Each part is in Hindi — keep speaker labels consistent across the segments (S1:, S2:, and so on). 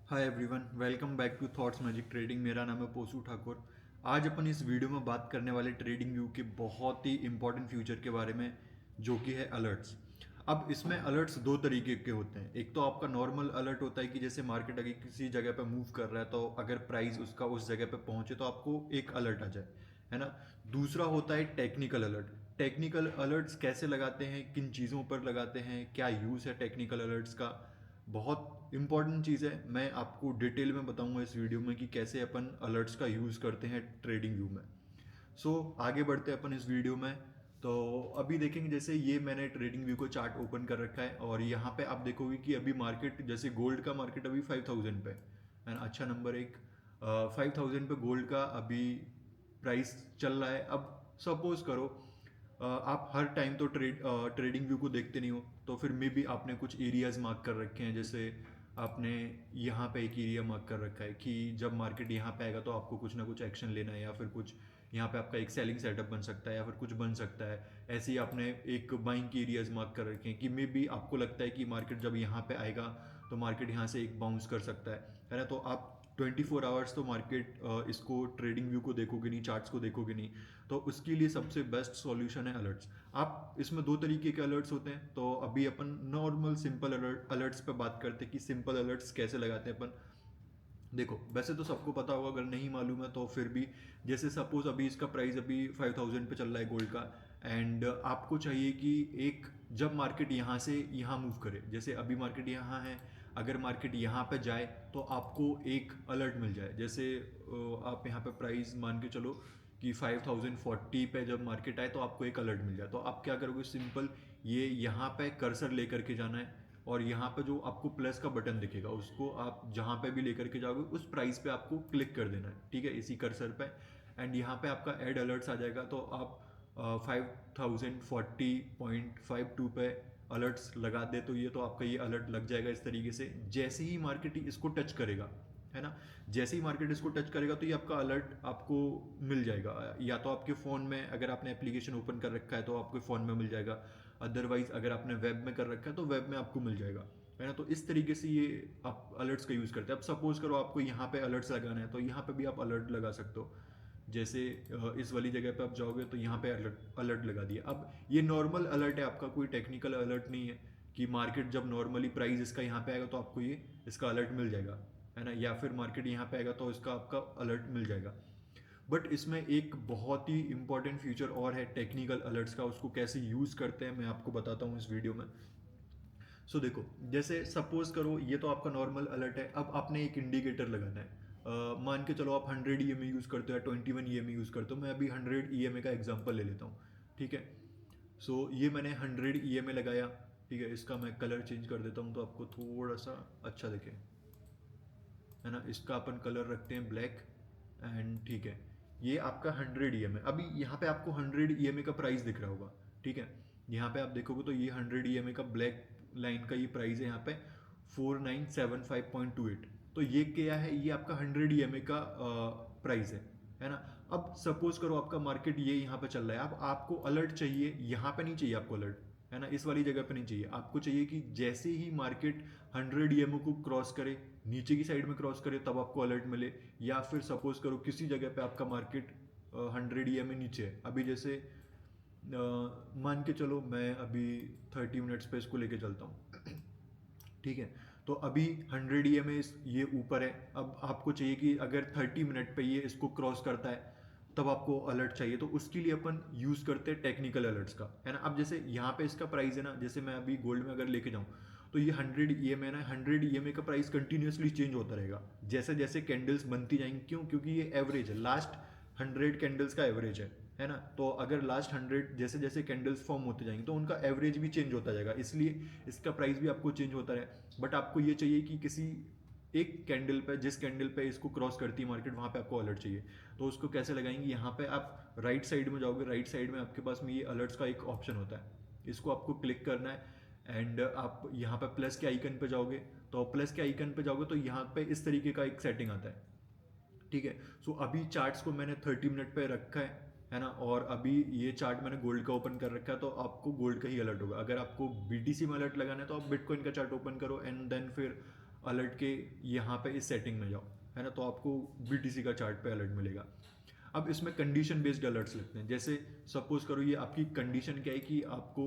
S1: Hi everyone, welcome back to thoughts magic trading. मेरा नाम है पोसू ठाकुर। आज अपन इस वीडियो में बात करने वाले ट्रेडिंग व्यू के बहुत ही इंपॉर्टेंट फ्यूचर के बारे में, जो कि है अलर्ट्स। अब इसमें अलर्ट्स दो तरीके के होते हैं। एक तो आपका नॉर्मल अलर्ट होता है कि जैसे मार्केट अगर किसी जगह पे मूव कर रहा है तो अगर प्राइस उसका उस जगह पे पहुंचे तो आपको एक अलर्ट आ जाए, है ना। दूसरा होता है टेक्निकल अलर्ट। टेक्निकल अलर्ट्स कैसे लगाते हैं, किन चीज़ों पर लगाते हैं, क्या यूज़ है टेक्निकल अलर्ट्स का, बहुत इंपॉर्टेंट चीज़ है। मैं आपको डिटेल में बताऊंगा इस वीडियो में कि कैसे अपन अलर्ट्स का यूज़ करते हैं ट्रेडिंग व्यू में। आगे बढ़ते हैं अपन इस वीडियो में। तो अभी देखेंगे, जैसे ये मैंने ट्रेडिंग व्यू को चार्ट ओपन कर रखा है और यहाँ पे आप देखोगे कि अभी मार्केट, जैसे गोल्ड का मार्केट अभी 5000 पे है, अच्छा नंबर एक। 5000 पे गोल्ड का अभी प्राइस चल रहा है। अब सपोज करो आप हर टाइम तो ट्रेडिंग व्यू को देखते नहीं हो, तो फिर मे भी आपने कुछ एरियाज मार्क कर रखे हैं। जैसे आपने यहाँ पे एक एरिया मार्क कर रखा है कि जब मार्केट यहाँ पे आएगा तो आपको कुछ ना कुछ एक्शन लेना है, या फिर कुछ यहाँ पे आपका एक सेलिंग सेटअप बन सकता है, या फिर कुछ बन सकता है। ऐसे ही आपने एक बाइंग की एरियाज मार्क कर रखे हैं कि मे बी आपको लगता है कि मार्केट जब यहाँ पे आएगा तो मार्केट यहाँ से एक बाउंस कर सकता है ना। तो आप 24 आवर्स तो मार्केट इसको ट्रेडिंग व्यू को देखोगे नहीं, चार्ट्स को देखोगे नहीं। तो उसके लिए सबसे बेस्ट सॉल्यूशन है अलर्ट्स। आप इसमें दो तरीके के अलर्ट्स होते हैं, तो अभी अपन नॉर्मल सिंपल अलर्ट्स पे बात करते हैं कि सिंपल अलर्ट्स कैसे लगाते हैं अपन। देखो, वैसे तो सबको पता होगा, अगर नहीं मालूम है तो फिर भी, जैसे सपोज अभी इसका प्राइस अभी 5000 पे चल रहा है गोल्ड का। एंड आपको चाहिए कि एक, जब मार्केट यहाँ से यहाँ मूव करे, जैसे अभी मार्केट यहाँ है, अगर मार्केट यहाँ पे जाए तो आपको एक अलर्ट मिल जाए। जैसे आप यहाँ पे प्राइस मान के चलो कि 5040 पे जब मार्केट आए तो आपको एक अलर्ट मिल जाए, तो आप क्या करोगे, सिंपल ये यहाँ पे कर्सर लेकर के जाना है और यहाँ पे जो आपको प्लस का बटन दिखेगा उसको आप जहाँ पे भी लेकर के जाओगे उस प्राइस पे आपको क्लिक कर देना है, ठीक है, इसी कर्सर पे। एंड यहाँ पे आपका ऐड अलर्ट्स आ जाएगा, तो आप 5040.52 पे अलर्ट्स लगा दे तो ये तो आपका ये अलर्ट लग जाएगा इस तरीके से। जैसे ही मार्केट इसको टच करेगा, है ना, जैसे ही मार्केट इसको टच करेगा तो ये आपका अलर्ट आपको मिल जाएगा। या तो आपके फ़ोन में, अगर आपने एप्लीकेशन ओपन कर रखा है तो आपके फ़ोन में मिल जाएगा। अदरवाइज अगर आपने वेब में कर रखा है तो वेब में आपको मिल जाएगा, है ना। तो इस तरीके से ये आप अलर्ट्स का यूज़ करते हैं। अब सपोज करो आपको यहाँ पे अलर्ट्स लगाना है तो यहाँ पे भी आप अलर्ट लगा सकते हो। जैसे इस वाली जगह पे आप जाओगे तो यहाँ पे अलर्ट अलर्ट लगा दिया। अब ये नॉर्मल अलर्ट है आपका, कोई टेक्निकल अलर्ट नहीं है कि मार्केट जब नॉर्मली प्राइस इसका यहाँ पे आएगा तो आपको ये इसका अलर्ट मिल जाएगा, है ना, या फिर मार्केट यहाँ पे आएगा तो इसका आपका अलर्ट मिल जाएगा। बट इसमें एक बहुत ही इंपॉर्टेंट फीचर और है टेक्निकल अलर्ट्स का, उसको कैसे यूज़ करते हैं मैं आपको बताता हूँ इस वीडियो में। देखो, जैसे सपोज करो ये तो आपका नॉर्मल अलर्ट है। अब आपने एक इंडिकेटर लगाना है। मान के चलो आप 100 EMA यूज़ करते हो या 21 EMA यूज़ करते हो। मैं अभी 100 EMA का एग्जांपल ले लेता हूँ, ठीक है। ये मैंने 100 EMA लगाया, ठीक है। इसका मैं कलर चेंज कर देता हूँ तो आपको थोड़ा सा अच्छा दिखे, है ना। इसका अपन कलर रखते हैं ब्लैक, एंड ठीक है। ये आपका 100 EMA, अभी यहाँ पे आपको 100 EMA का प्राइस दिख रहा होगा, ठीक है। यहाँ पे आप देखोगे तो ये 100 EMA का ब्लैक लाइन का ये प्राइस है यहाँ पे 4975.28। तो ये क्या है, ये आपका 100 EMA का प्राइस है ना। अब सपोज करो आपका मार्केट ये यहाँ पे चल रहा है। अब आपको अलर्ट चाहिए, यहाँ पे नहीं चाहिए आपको अलर्ट, है ना, इस वाली जगह पे नहीं चाहिए। आपको चाहिए कि जैसे ही मार्केट 100 EMA को क्रॉस करे, नीचे की साइड में क्रॉस करे, तब आपको अलर्ट मिले। या फिर सपोज करो किसी जगह पे आपका मार्केट 100 EMA नीचे है, अभी जैसे मान के चलो मैं अभी 30 मिनट्स पे इसको लेके चलता हूँ, ठीक है। तो अभी 100 EMA ये ऊपर है। अब आपको चाहिए कि अगर 30 मिनट पे ये इसको क्रॉस करता है तब आपको अलर्ट चाहिए, तो उसके लिए अपन यूज़ करते हैं टेक्निकल अलर्ट्स का, है ना। अब जैसे यहाँ पे इसका प्राइस है ना, जैसे मैं अभी गोल्ड में अगर लेके जाऊँ तो ये 100 EMA ना, 100 EMA का प्राइस कंटिन्यूसली चेंज होता रहेगा जैसे जैसे कैंडल्स बनती जाएंगी। क्यों? क्योंकि ये एवरेज है, लास्ट 100 कैंडल्स का एवरेज है ना। तो अगर लास्ट 100 जैसे जैसे कैंडल्स फॉर्म होते जाएंगे तो उनका एवरेज भी चेंज होता जाएगा, इसलिए इसका प्राइस भी आपको चेंज होता रहे। बट आपको ये चाहिए कि किसी एक कैंडल पे, जिस कैंडल पे इसको क्रॉस करती है मार्केट, वहाँ पे आपको अलर्ट चाहिए। तो उसको कैसे लगाएंगे, यहाँ पे आप राइट साइड में जाओगे, राइट साइड में आपके पास में ये अलर्ट्स का एक ऑप्शन होता है, इसको आपको क्लिक करना है। एंड आप यहाँ पे प्लस के आइकन पे जाओगे, तो प्लस के आइकन पे जाओगे तो यहाँ पे इस तरीके का एक सेटिंग आता है, ठीक है। अभी चार्ट्स को मैंने 30 मिनट पे रखा है ना। और अभी ये चार्ट मैंने गोल्ड का ओपन कर रखा है, तो आपको गोल्ड का ही अलर्ट होगा। अगर आपको BTC में अलर्ट लगाना है तो आप बिटकॉइन का चार्ट ओपन करो, एंड देन फिर अलर्ट के यहाँ पे इस सेटिंग में जाओ, है ना, तो आपको BTC का चार्ट पे अलर्ट मिलेगा। अब इसमें कंडीशन बेस्ड अलर्ट्स लगते हैं। जैसे सपोज करो ये आपकी कंडीशन क्या है कि आपको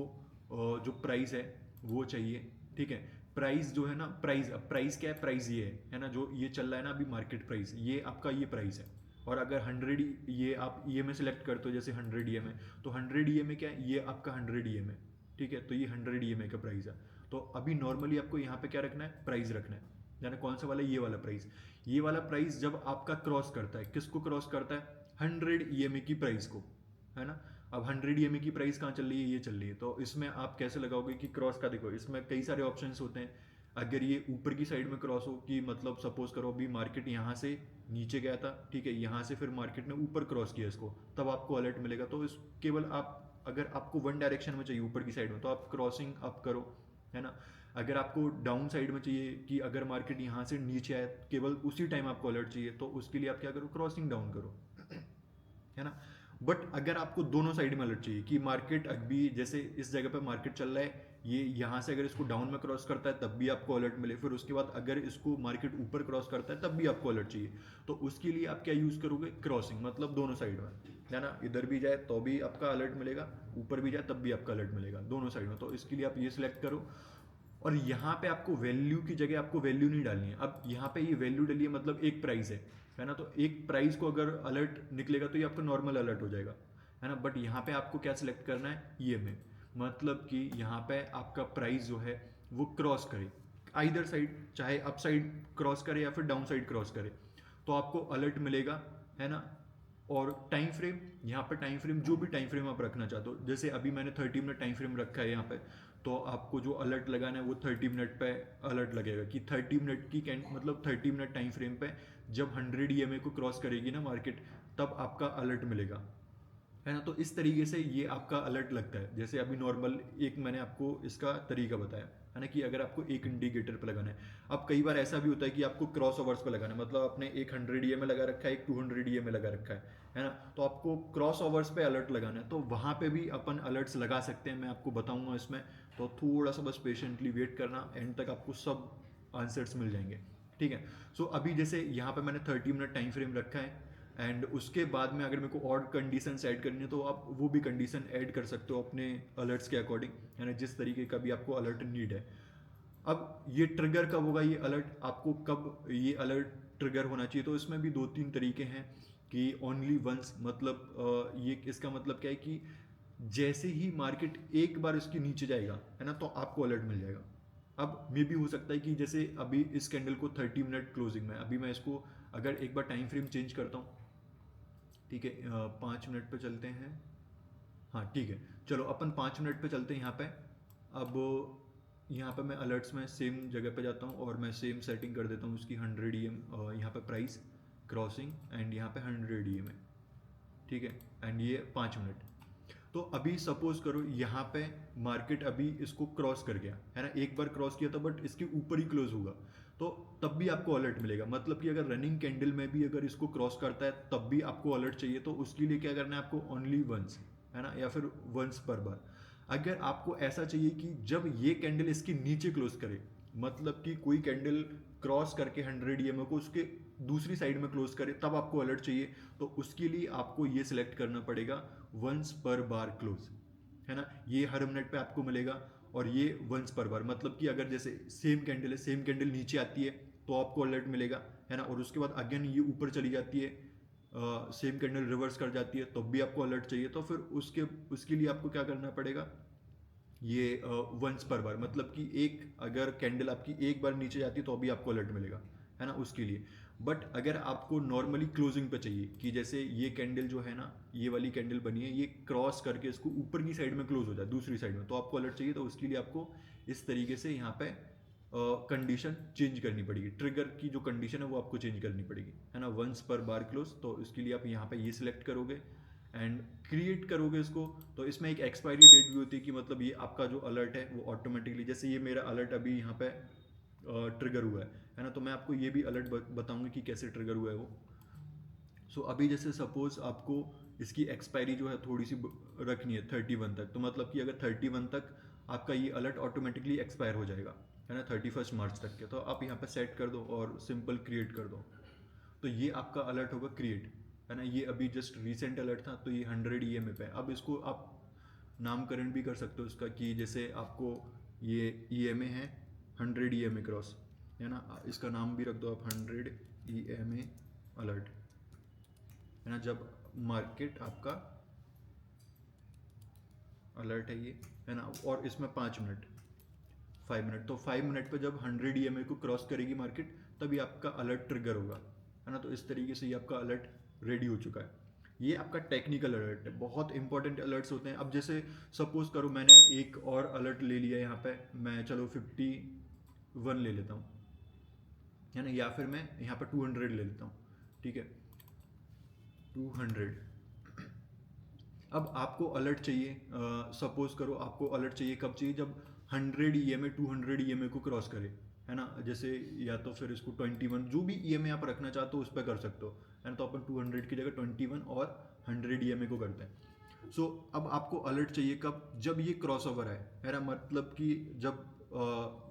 S1: जो प्राइस है वो चाहिए, ठीक है। प्राइस जो है ना, प्राइस, अब प्राइस क्या है, प्राइस ये है ना, जो ये चल रहा है ना अभी मार्केट प्राइस, ये आपका ये प्राइस है। और अगर 100 ये आप EMA सेलेक्ट करते हो, जैसे 100 EMA, तो 100 EMA क्या है, ये आपका 100 EMA, ठीक है, तो ये 100 EMA का प्राइस है। तो अभी नॉर्मली आपको यहाँ पे क्या रखना है, प्राइस रखना है, यानी कौन सा वाला, ये वाला प्राइस। ये वाला प्राइस जब आपका क्रॉस करता है, किसको क्रॉस करता है, 100 EMA की प्राइस को, है ना। अब 100 EMA की प्राइस कहाँ चल रही है, ये चल रही है, तो इसमें आप कैसे लगाओगे कि क्रॉस का, देखो इसमें कई सारे ऑप्शंस होते हैं। अगर ये ऊपर की साइड में क्रॉस हो, कि मतलब सपोज करो अभी मार्केट यहाँ से नीचे गया था, ठीक है, यहाँ से फिर मार्केट ने ऊपर क्रॉस किया इसको, तब आपको अलर्ट मिलेगा। तो इस केवल आप, अगर आपको वन डायरेक्शन में चाहिए ऊपर की साइड में, तो आप क्रॉसिंग अप करो, है ना। अगर आपको डाउन साइड में चाहिए कि अगर मार्केट यहाँ से नीचे आए, केवल उसी टाइम आपको अलर्ट चाहिए, तो उसके लिए आप क्या करो, क्रॉसिंग डाउन करो, है ना। बट अगर आपको दोनों साइड में अलर्ट चाहिए कि मार्केट अभी जैसे इस जगह पे मार्केट चल रहा है, ये यहाँ से अगर इसको डाउन में क्रॉस करता है तब भी आपको अलर्ट मिले, फिर उसके बाद अगर इसको मार्केट ऊपर क्रॉस करता है तब भी आपको अलर्ट चाहिए, तो उसके लिए आप क्या यूज़ करोगे, क्रॉसिंग, मतलब दोनों साइड में, है ना, इधर भी जाए तो भी आपका अलर्ट मिलेगा, ऊपर भी जाए तब भी आपका अलर्ट मिलेगा, दोनों साइड में। तो इसके लिए आप ये सिलेक्ट करो। और यहाँ पे आपको वैल्यू की जगह आपको वैल्यू नहीं डालनी है। अब यहाँ पे ये वैल्यू डालिए, मतलब एक प्राइस है ना, तो एक प्राइस को अगर अलर्ट निकलेगा तो ये आपका नॉर्मल अलर्ट हो जाएगा, है ना। बट यहाँ पे आपको क्या सिलेक्ट करना है, EMA, मतलब कि यहाँ पे आपका प्राइस जो है वो क्रॉस करे आइदर साइड, चाहे अप साइड क्रॉस करे या फिर डाउन साइड क्रॉस करे, तो आपको अलर्ट मिलेगा, है ना। और टाइम फ्रेम, यहाँ पे टाइम फ्रेम, जो भी टाइम फ्रेम आप रखना चाहते हो, जैसे अभी मैंने 30 मिनट टाइम फ्रेम रखा है यहाँ पे, तो आपको जो अलर्ट लगाना है वो 30 मिनट पे अलर्ट लगेगा, कि 30 मिनट की मतलब 30 मिनट टाइम फ्रेम पे जब 100 EMA को क्रॉस करेगी ना मार्केट, तब आपका अलर्ट मिलेगा, है ना। तो इस तरीके से ये आपका अलर्ट लगता है। जैसे अभी नॉर्मल एक मैंने आपको इसका तरीका बताया, है ना, कि अगर आपको एक इंडिकेटर पे लगाना है। अब कई बार ऐसा भी होता है कि आपको क्रॉस ओवर्स पे लगाना है, मतलब आपने एक 100 EMA लगा रखा है, एक 200 EMA लगा रखा है ना, तो आपको क्रॉस ओवर्स पे अलर्ट लगाना है, तो वहाँ पे भी अपन अलर्ट्स लगा सकते हैं, मैं आपको बताऊंगा इसमें। तो थोड़ा सा बस पेशेंटली वेट करना, एंड तक आपको सब आंसर्स मिल जाएंगे, ठीक है। सो अभी जैसे यहाँ पे मैंने 30 मिनट टाइम फ्रेम रखा है, एंड उसके बाद में अगर मेरे को और कंडीशन ऐड करनी है तो आप वो भी कंडीशन ऐड कर सकते हो अपने अलर्ट्स के अकॉर्डिंग, है ना, जिस तरीके का भी आपको अलर्ट नीड है। अब ये ट्रिगर कब होगा, ये अलर्ट आपको कब ये अलर्ट ट्रिगर होना चाहिए, तो इसमें भी 2-3 तरीके हैं कि ओनली वंस, मतलब ये इसका मतलब क्या है कि जैसे ही मार्केट एक बार इसके नीचे जाएगा, है ना, तो आपको अलर्ट मिल जाएगा। अब मे भी हो सकता है कि जैसे अभी इस कैंडल को 30 मिनट क्लोजिंग में, अभी मैं इसको अगर एक बार टाइम फ्रेम चेंज करता हूँ, ठीक है, 5 मिनट पे चलते हैं, हाँ ठीक है, चलो अपन 5 मिनट पे चलते हैं यहाँ पे। अब यहाँ पे मैं अलर्ट्स में सेम जगह पे जाता हूँ और मैं सेम सेटिंग कर देता हूँ उसकी 100 EM, यहाँ पे प्राइस क्रॉसिंग, एंड यहाँ पे 100 EM, ठीक है, एंड ये 5 मिनट। तो अभी सपोज करो यहाँ पे मार्केट अभी इसको क्रॉस कर गया, है ना, एक बार क्रॉस किया था बट इसके ऊपर ही क्लोज होगा, तो तब भी आपको अलर्ट मिलेगा। मतलब कि अगर रनिंग कैंडल में भी अगर इसको क्रॉस करता है तब भी आपको अलर्ट चाहिए, तो उसके लिए क्या करना है आपको, ओनली वंस, है ना, या फिर वंस पर बार। अगर आपको ऐसा चाहिए कि जब ये कैंडल इसके नीचे क्लोज करे, मतलब कि कोई कैंडल क्रॉस करके 100 EMA को उसके दूसरी साइड में क्लोज करे, तब आपको अलर्ट चाहिए, तो उसके लिए आपको ये सिलेक्ट करना पड़ेगा वंस पर बार क्लोज, है ना। ये हर मिनट पे आपको मिलेगा, और ये वंस पर बार, मतलब कि अगर जैसे सेम कैंडल है, सेम कैंडल नीचे आती है तो आपको अलर्ट मिलेगा, है ना, और उसके बाद अगेन ये ऊपर चली जाती है, सेम कैंडल रिवर्स कर जाती है तो भी आपको अलर्ट चाहिए, तो फिर उसके लिए आपको क्या करना पड़ेगा, ये वंस पर बार, मतलब कि एक अगर कैंडल आपकी एक बार नीचे जाती है तो अभी आपको अलर्ट मिलेगा, है ना, उसके लिए। बट अगर आपको नॉर्मली क्लोजिंग पे चाहिए कि जैसे ये कैंडल जो है ना, ये वाली कैंडल बनी है, ये क्रॉस करके इसको ऊपर की साइड में क्लोज हो जाए दूसरी साइड में, तो आपको अलर्ट चाहिए, तो उसके लिए आपको इस तरीके से यहाँ पे कंडीशन चेंज करनी पड़ेगी, ट्रिगर की जो कंडीशन है वो आपको चेंज करनी पड़ेगी, है ना, वंस पर बार क्लोज। तो इसके लिए आप यहाँ पे ये सिलेक्ट करोगे एंड क्रिएट करोगे इसको। तो इसमें एक एक्सपायरी डेट भी होती है कि मतलब ये आपका जो अलर्ट है वो ऑटोमेटिकली, जैसे ये मेरा अलर्ट अभी यहाँ पे ट्रिगर हुआ है ना, तो मैं आपको ये भी अलर्ट बताऊंगा कि कैसे ट्रिगर हुआ है वो। सो अभी जैसे सपोज आपको इसकी एक्सपायरी जो है थोड़ी सी रखनी है 31 तक, तो मतलब कि अगर 31 तक आपका ये अलर्ट ऑटोमेटिकली एक्सपायर हो जाएगा, है ना, 31 मार्च तक के। तो आप यहाँ पे सेट कर दो और सिंपल क्रिएट कर दो। तो ये आपका अलर्ट होगा क्रिएट, है ना। ये अभी जस्ट रिसेंट अलर्ट था, तो ये 100 EMA पे। अब इसको आप नामकरण भी कर सकते हो इसका, कि जैसे आपको ये EMA है 100 EMA क्रॉस, है ना, इसका नाम भी रख दो आप 100 EMA अलर्ट, है ना। जब मार्केट आपका अलर्ट है ये, है ना, और इसमें 5 मिनट 5 मिनट, तो 5 मिनट पे जब 100 EMA को क्रॉस करेगी मार्केट, तभी आपका अलर्ट ट्रिगर होगा, है ना। तो इस तरीके से ये आपका अलर्ट रेडी हो चुका है। ये आपका टेक्निकल अलर्ट है, बहुत इंपॉर्टेंट अलर्ट्स होते हैं। अब जैसे सपोज करो मैंने एक और अलर्ट ले लिया यहाँ पे, मैं चलो 51 ले लेता हूँ, है ना, या फिर मैं यहाँ पे 200 ले लेता हूँ, ठीक है, 200। अब आपको अलर्ट चाहिए, सपोज करो आपको अलर्ट चाहिए कब चाहिए, जब 100 EMA 200 EMA को क्रॉस करे, है ना। जैसे या तो फिर इसको 21, जो भी EMA आप रखना चाहते हो उस पर कर सकते हो, है ना। तो अपन 200 की जगह 21 और 100 EMA को करते हैं। सो अब आपको अलर्ट चाहिए कब, जब ये क्रॉस ओवर है ना, मतलब कि जब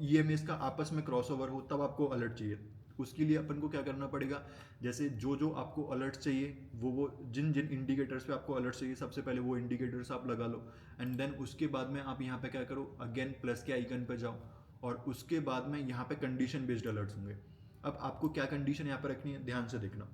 S1: EMA का आपस में क्रॉस ओवर हो, तब आपको अलर्ट चाहिए। उसके लिए अपन को क्या करना पड़ेगा, जैसे जो जो आपको अलर्ट चाहिए, वो जिन जिन इंडिकेटर्स पे आपको अलर्ट चाहिए, सबसे पहले वो इंडिकेटर्स आप लगा लो। एंड देन उसके बाद में आप यहाँ पे क्या करो, अगेन प्लस के आइकन पे जाओ, और उसके बाद में यहाँ पे कंडीशन बेस्ड अलर्ट्स होंगे। अब आपको क्या कंडीशन यहाँ पे रखनी है, ध्यान से देखना।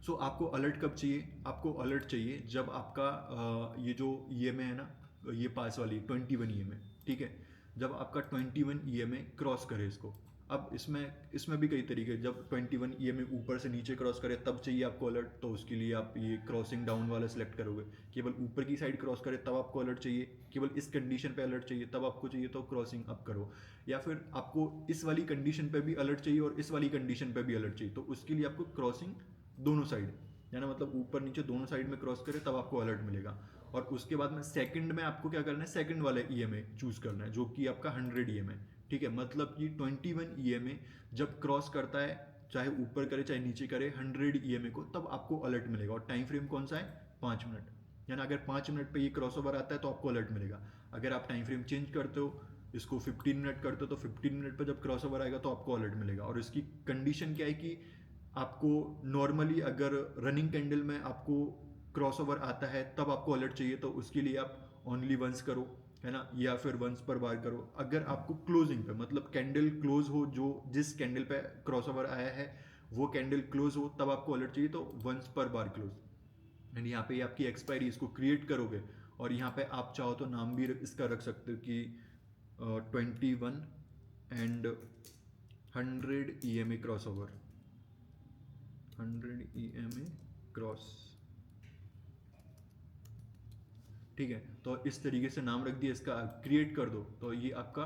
S1: सो आपको अलर्ट कब चाहिए, आपको अलर्ट चाहिए जब आपका ये जो EMA है ना, ये पास वाली 21 EMA, ठीक है, जब आपका 21 EMA क्रॉस करे इसको। अब इसमें भी कई तरीके, जब 21 EMA ऊपर से नीचे क्रॉस करे तब चाहिए आपको अलर्ट, तो उसके लिए आप ये क्रॉसिंग डाउन वाला सिलेक्ट करोगे। केवल ऊपर की साइड क्रॉस करे तब आपको अलर्ट चाहिए, केवल इस कंडीशन पे अलर्ट चाहिए तब आपको चाहिए, तो क्रॉसिंग अप करो। या फिर आपको इस वाली कंडीशन पे भी अलर्ट चाहिए और इस वाली कंडीशन पे भी अलर्ट चाहिए, तो उसके लिए आपको क्रॉसिंग दोनों साइड, है ना, मतलब ऊपर नीचे दोनों साइड में क्रॉस करे तब आपको अलर्ट मिलेगा। और उसके बाद में सेकंड में आपको क्या करना है, सेकंड वाला EMA चूज करना है, जो कि आपका 100 EMA, ठीक है। मतलब कि 21 EMA जब क्रॉस करता है, चाहे ऊपर करे चाहे नीचे करे 100 EMA को, तब आपको अलर्ट मिलेगा। और टाइम फ्रेम कौन सा है, 5 मिनट, है ना। अगर 5 मिनट पे ये क्रॉस ओवर आता है तो आपको अलर्ट मिलेगा। अगर आप टाइम फ्रेम चेंज करते हो, इसको 15 मिनट करते हो, तो 15 मिनट पर जब क्रॉस ओवर आएगा तो आपको अलर्ट मिलेगा। और इसकी कंडीशन क्या है कि आपको नॉर्मली अगर रनिंग कैंडल में आपको क्रॉस ओवर आता है तब आपको अलर्ट चाहिए, तो उसके लिए आप ओनली वंस करो, है ना, या फिर वंस पर बार करो। अगर आपको क्लोजिंग पे, मतलब कैंडल क्लोज हो, जो जिस कैंडल पे क्रॉस ओवर आया है वो कैंडल क्लोज हो, तब आपको अलर्ट चाहिए, तो वंस पर बार क्लोज। एंड यहाँ पे आपकी एक्सपायरी, इसको क्रिएट करोगे, और यहाँ पे आप चाहो तो नाम भी इसका रख सकते हो कि 21 and 100 EMA cross over, 100 EMA cross, ठीक है। तो इस तरीके से नाम रख दिया, इसका क्रिएट कर दो, तो ये आपका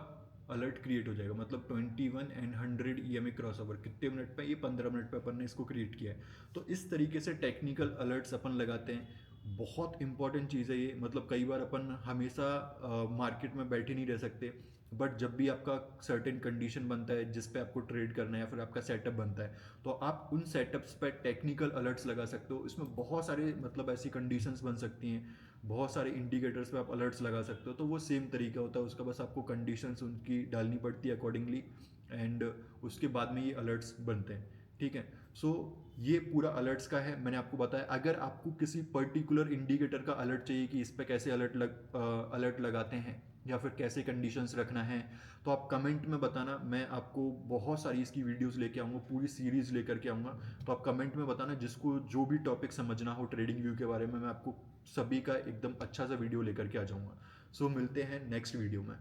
S1: अलर्ट क्रिएट हो जाएगा। मतलब 21 एंड 100 EMA क्रॉस ओवर कितने मिनट पे, ये 15 मिनट पे अपन ने इसको क्रिएट किया है। तो इस तरीके से टेक्निकल अलर्ट्स अपन लगाते हैं। बहुत इंपॉर्टेंट चीज़ है ये, मतलब कई बार अपन हमेशा मार्केट में बैठे नहीं रह सकते, बट जब भी आपका सर्टेन कंडीशन बनता है जिस पे आपको ट्रेड करना है, या फिर आपका सेटअप बनता है, तो आप उन सेटअप्स पे टेक्निकल अलर्ट्स लगा सकते हो। इसमें बहुत सारे मतलब ऐसी कंडीशंस बन सकती हैं, बहुत सारे इंडिकेटर्स पे आप अलर्ट्स लगा सकते हो। तो वो सेम तरीका होता है उसका, बस आपको कंडीशंस उनकी डालनी पड़ती है अकॉर्डिंगली, एंड उसके बाद में ये अलर्ट्स बनते हैं, ठीक है। सो ये पूरा अलर्ट्स का है, मैंने आपको बताया। अगर आपको किसी पर्टिकुलर इंडिकेटर का अलर्ट चाहिए कि इस पर कैसे अलर्ट लगाते हैं, या फिर कैसे कंडीशंस रखना है, तो आप कमेंट में बताना। मैं आपको बहुत सारी इसकी वीडियोस लेके आऊँगा, पूरी सीरीज़ लेकर के आऊँगा। तो आप कमेंट में बताना, जिसको जो भी टॉपिक समझना हो ट्रेडिंग व्यू के बारे में, मैं आपको सभी का एकदम अच्छा सा वीडियो लेकर के आ जाऊँगा। सो मिलते हैं नेक्स्ट वीडियो में।